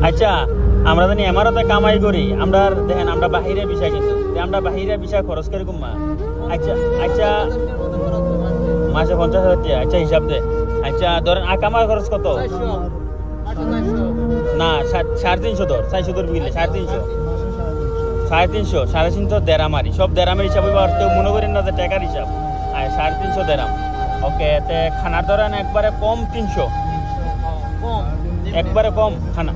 আচ্ছা আমরা জানি এমারতে কামাই করি আমরা দেখেন আমরা বাহিরে বিষয় কিন্তু আমরা বাহিরে বিষয় খরচ করি কম আচ্ছা আচ্ছা মাসে 50,000 টাকা আচ্ছা হিসাব দে আচ্ছা ধরেন কামাই খরচ কত না 350 ধর 400 ধর বুঝলে 350 350 দেড়ামারি সব দেড়ামের হিসাব হইবার কেউ মনে করেন না যে টাকার হিসাব 350 দেড়াম ওকে তে খানার ধরেন একবারে কম 300 একবারে কম খানা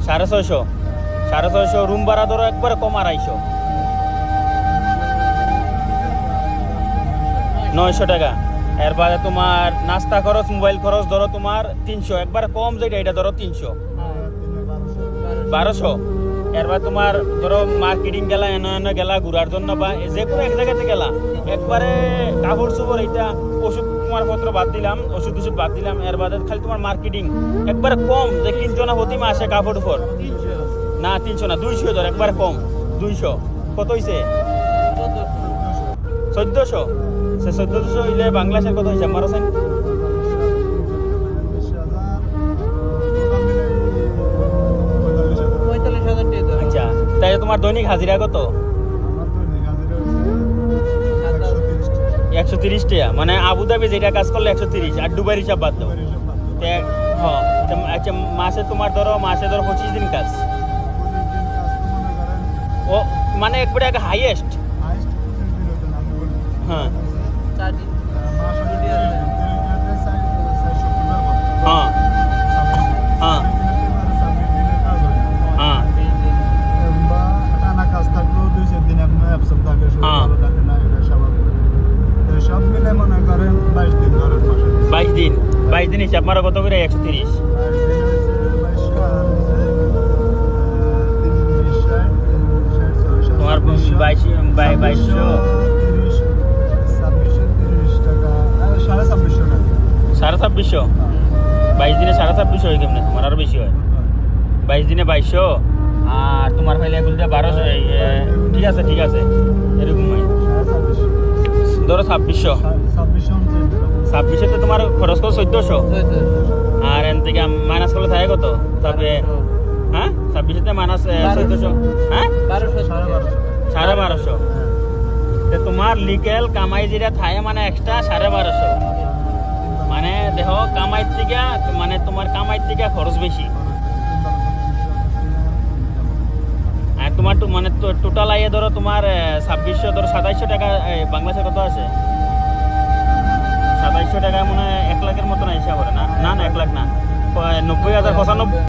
650 রুম ভাড়া ধরো একবারে কম 250 900 টাকা এর বাদে তোমার নাস্তা খরচ মোবাইল খরচ ধরো তোমার 300 একবারে কম যেটা এটা ধরো 300 1200 এর বাদে তোমার ধরো মার্কেটিং গেলা এনে গেলা ঘুরার জন্য বা যে কোনো এক জায়গাতে গেলা একবারে কাপড় চোপড় এটা ওষুধ তোমার পত্র বাদ দিলাম ওষুধ বাদ দিলাম এর বাদে খালি তোমার মার্কেটিং একবারে কম যে কিনছো না প্রতি মাসে কাপড় উপর না 300 না 200 ধর একবারে কম 200 কত হইছে 1400 সে 1400 হইলে বাংলাদেশের কত হইছে আমার হোসেন আচ্ছা তাই তোমার দৈনিক হাজিরা কত 130 টাকা মানে আবুধাবি যেটা কাজ করলে 130 আর দুবাই হিসাব বাদ দাও হ্যাঁ আচ্ছা মাসে তোমার ধরো 25 দিন কাজ ও মানে একবারে হাইয়েস্ট হ্যাঁ হ্যাঁ হ্যাঁ হ্যাঁ সব মিলে মনে করেন 22 দিন হিসাব মারো কত করে 130 তোমার 2200 2600 22 দিনে 2600 হয় কেমনে তোমার আরো বেশি হয় 22 দিনে 2200 আর তোমার ফাইলে এগুলো 1200 ঠিক আছে এরকম হয় ধরো 2600 তো তোমার খরচ কত 1400 আর এন থেকে মাইনাস করলে থাকে কত তবে হ্যাঁ 2600 তে মাইনাস 1400 হ্যাঁ 1250 তোমার লিগেল কামাই যেটা থাকে মানে এক্সট্রা 1250 মানে দেখো কামাই থেকে মানে তোমার কামাই থেকে খরচ বেশি আর তোমার মানে টোটাল আইয়ে ধরো তোমার 2600 ধরো 2700 টাকা বাংলাদেশে কত আছে 2700 টাকায় মনে হয় 1 লাখের মতো না হিসাব করে না 1 লাখ না 90,000 95